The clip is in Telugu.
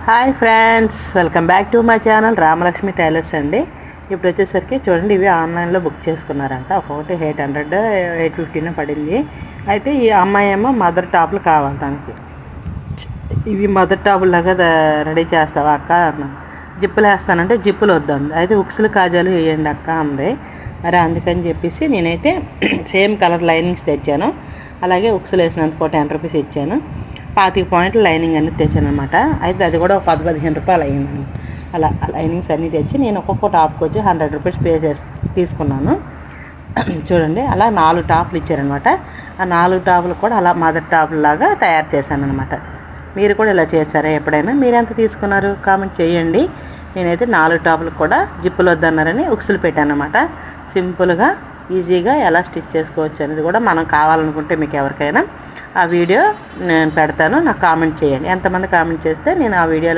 Hi friends, welcome back to my channel Ramalakshmi tailors అండి. ఇప్పుడు వచ్చేసరికి చూడండి, ఇవి ఆన్లైన్లో బుక్ చేసుకున్నారంట. ఒక్కొక్కటి 800 850 పడింది. అయితే ఈ అమ్మాయి ఏమో మదర్ టాప్లు కావాలి దానికి. ఇవి మదర్ టాపులు లాగా రెడీ చేస్తావా అక్క అన్న. జిప్పులు వేస్తానంటే జిప్పులు వద్దంది. అయితే ఉక్సులు కాజాలు వేయండి అక్క అంది. మరి అందుకని చెప్పేసి నేనైతే సేమ్ కలర్ లైనింగ్స్ తెచ్చాను. అలాగే ఉక్సులు వేసినందుకు 10 రూపీస్ ఇచ్చాను. 25 పాయింట్లు లైనింగ్ అన్నీ తెచ్చాను అనమాట. అయితే అది కూడా ఒక 10-15 రూపాయలు అయ్యింది. అలా లైనింగ్స్ అన్నీ తెచ్చి నేను ఒక్కొక్క టాప్కి వచ్చి 100 రూపీస్ పే చేసి తీసుకున్నాను. చూడండి, అలా 4 టాప్లు ఇచ్చారనమాట. ఆ 4 టాపులు కూడా అలా మదర్ టాపులు లాగా తయారు చేశాను అనమాట. మీరు కూడా ఇలా చేస్తారా ఎప్పుడైనా? మీరు ఎంత తీసుకున్నారు కామెంట్ చేయండి. నేనైతే 4 టాపులు కూడా జిప్పులు వద్దన్నారని ఉక్సులు పెట్టాను అనమాట. సింపుల్గా ఈజీగా ఎలా స్టిచ్ చేసుకోవచ్చు అనేది కూడా మనం కావాలనుకుంటే మీకు ఎవరికైనా ఆ వీడియో నేను పెడతాను. నాకు కామెంట్ చేయండి. ఎంతమంది కామెంట్ చేస్తే నేను ఆ వీడియోలో